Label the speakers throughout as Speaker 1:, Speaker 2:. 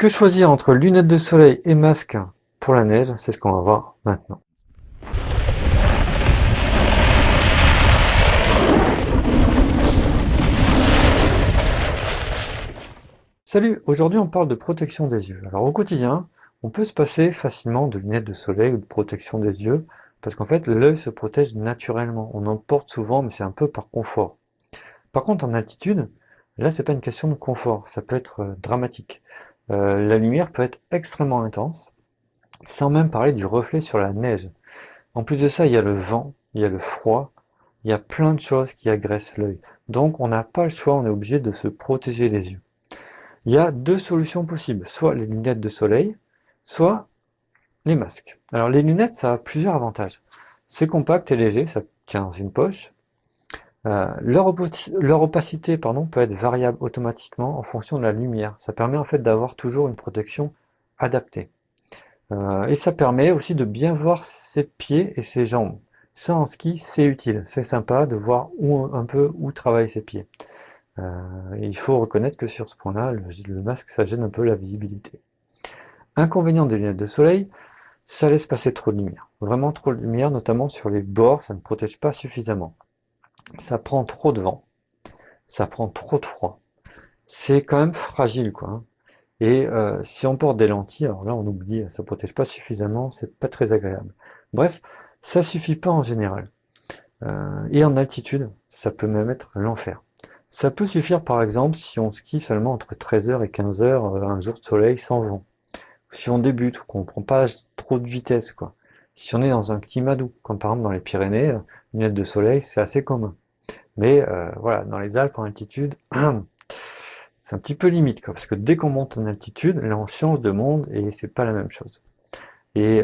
Speaker 1: Que choisir entre lunettes de soleil et masque pour la neige? C'est ce qu'on va voir maintenant. Salut, aujourd'hui on parle de protection des yeux. Alors au quotidien, on peut se passer facilement de lunettes de soleil ou de protection des yeux, parce qu'en fait l'œil se protège naturellement. On en porte souvent, mais c'est un peu par confort. Par contre en altitude, là c'est pas une question de confort, ça peut être dramatique. La lumière peut être extrêmement intense, sans même parler du reflet sur la neige. En plus de ça, il y a le vent, il y a le froid, il y a plein de choses qui agressent l'œil. Donc on n'a pas le choix, on est obligé de se protéger les yeux. Il y a deux solutions possibles, soit les lunettes de soleil, soit les masques. Alors les lunettes, ça a plusieurs avantages. C'est compact et léger, ça tient dans une poche. Leur opacité peut être variable automatiquement en fonction de la lumière. Ça permet en fait d'avoir toujours une protection adaptée. Et ça permet aussi de bien voir ses pieds et ses jambes. Ça en ski, c'est utile. C'est sympa de voir un peu où travaillent ses pieds. Il faut reconnaître que sur ce point-là, le masque, ça gêne un peu la visibilité. Inconvénient des lunettes de soleil, ça laisse passer trop de lumière. Vraiment trop de lumière, notamment sur les bords, ça ne protège pas suffisamment. Ça prend trop de vent, ça prend trop de froid. C'est quand même fragile, quoi, hein. Et si on porte des lentilles, alors là on oublie, ça protège pas suffisamment, c'est pas très agréable. Bref, ça suffit pas en général. Et en altitude, ça peut même être l'enfer. Ça peut suffire par exemple si on skie seulement entre 13h et 15h, un jour de soleil sans vent. Si on débute ou qu'on prend pas trop de vitesse, quoi. Si on est dans un climat doux, comme par exemple dans les Pyrénées, une lunettes de soleil, c'est assez commun. Mais voilà, dans les Alpes en altitude, c'est un petit peu limite, quoi, parce que dès qu'on monte en altitude, là on change de monde et c'est pas la même chose. Et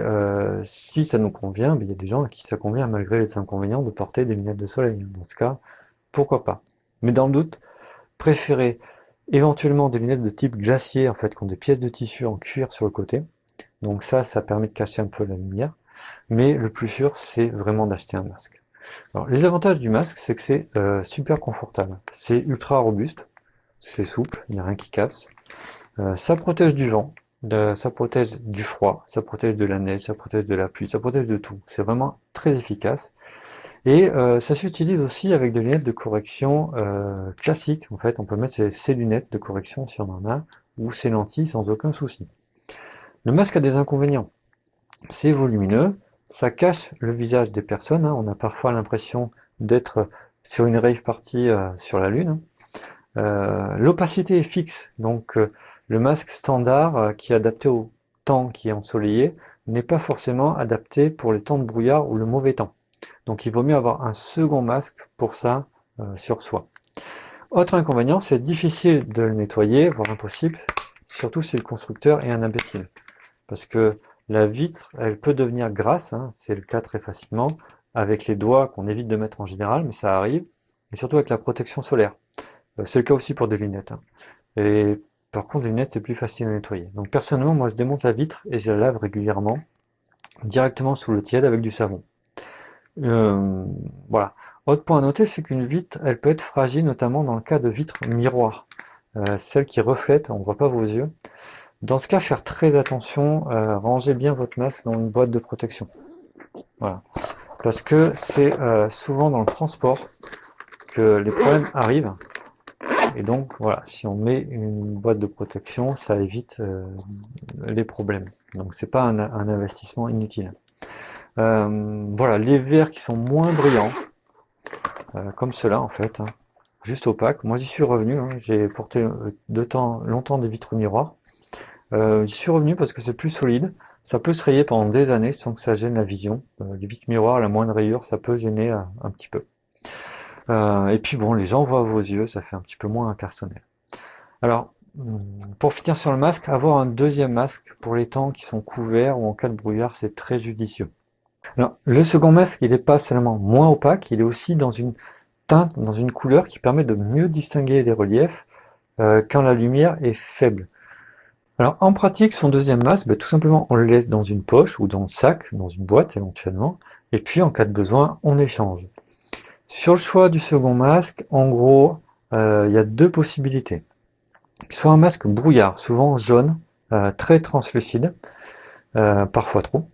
Speaker 1: si ça nous convient, il y a des gens à qui ça convient malgré les inconvénients de porter des lunettes de soleil. Dans ce cas, pourquoi pas. Mais dans le doute, préférez éventuellement des lunettes de type glacier, en fait, qui ont des pièces de tissu en cuir sur le côté. Donc ça permet de cacher un peu la lumière. Mais le plus sûr, c'est vraiment d'acheter un masque. Alors, les avantages du masque, c'est que c'est super confortable. C'est ultra robuste, c'est souple, il n'y a rien qui casse. Ça protège du vent, ça protège du froid, ça protège de la neige, ça protège de la pluie, ça protège de tout. C'est vraiment très efficace. Et ça s'utilise aussi avec des lunettes de correction classiques. En fait, on peut mettre ces lunettes de correction si on en a, ou ces lentilles sans aucun souci. Le masque a des inconvénients. C'est volumineux, ça cache le visage des personnes, hein. On a parfois l'impression d'être sur une rave party sur la Lune. L'opacité est fixe, donc le masque standard qui est adapté au temps qui est ensoleillé n'est pas forcément adapté pour les temps de brouillard ou le mauvais temps. Donc il vaut mieux avoir un second masque pour ça sur soi. Autre inconvénient, c'est difficile de le nettoyer, voire impossible, surtout si le constructeur est un imbécile. Parce que la vitre, elle peut devenir grasse, hein, c'est le cas très facilement, avec les doigts qu'on évite de mettre en général, mais ça arrive, et surtout avec la protection solaire. C'est le cas aussi pour des lunettes, hein. Et par contre, les lunettes, c'est plus facile à nettoyer. Donc personnellement, moi je démonte la vitre et je la lave régulièrement, directement sous l'eau tiède avec du savon. Voilà. Autre point à noter, c'est qu'une vitre, elle peut être fragile, notamment dans le cas de vitres miroirs. Celles qui reflètent, on ne voit pas vos yeux. Dans ce cas, faire très attention, rangez bien votre masque dans une boîte de protection. Voilà. Parce que c'est souvent dans le transport que les problèmes arrivent. Et donc, voilà, si on met une boîte de protection, ça évite les problèmes. Donc, c'est pas un investissement inutile. Voilà, les verres qui sont moins brillants, comme cela en fait, hein, juste opaques. Moi, j'y suis revenu, hein, j'ai porté longtemps des vitres miroirs. J'y suis revenu parce que c'est plus solide. Ça peut se rayer pendant des années sans que ça gêne la vision. Les vitres miroirs, la moindre rayure, ça peut gêner un petit peu. Et puis bon, les gens voient vos yeux, ça fait un petit peu moins impersonnel. Alors, pour finir sur le masque, avoir un deuxième masque pour les temps qui sont couverts ou en cas de brouillard, c'est très judicieux. Alors, le second masque, il n'est pas seulement moins opaque, il est aussi dans une teinte, dans une couleur qui permet de mieux distinguer les reliefs quand la lumière est faible. Alors en pratique, son deuxième masque, tout simplement on le laisse dans une poche ou dans le sac, dans une boîte éventuellement, et puis en cas de besoin, on échange. Sur le choix du second masque, en gros, il y a deux possibilités. Soit un masque brouillard, souvent jaune, très translucide, parfois trop,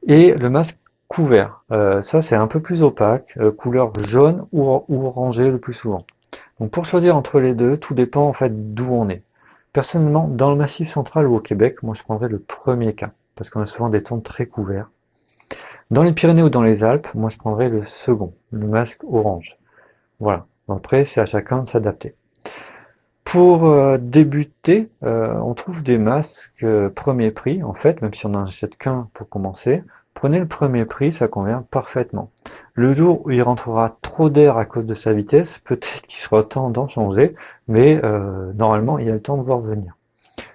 Speaker 1: et le masque couvert. Ça c'est un peu plus opaque, couleur jaune ou orangée le plus souvent. Donc pour choisir entre les deux, tout dépend en fait d'où on est. Personnellement, dans le Massif central ou au Québec, moi je prendrais le premier cas, parce qu'on a souvent des tons très couverts. Dans les Pyrénées ou dans les Alpes, moi je prendrais le second, le masque orange. Voilà. Après, c'est à chacun de s'adapter. Pour débuter, on trouve des masques premier prix, en fait, même si on n'en achète qu'un pour commencer. Prenez le premier prix, ça convient parfaitement. Le jour où il rentrera trop d'air à cause de sa vitesse, peut-être qu'il sera temps d'en changer, mais normalement, il y a le temps de voir venir.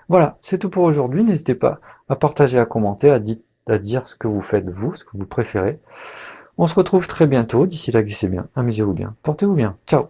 Speaker 1: Voilà, c'est tout pour aujourd'hui. N'hésitez pas à partager, à commenter, à dire ce que vous faites vous, ce que vous préférez. On se retrouve très bientôt. D'ici là, glissez bien, amusez-vous bien, portez-vous bien. Ciao!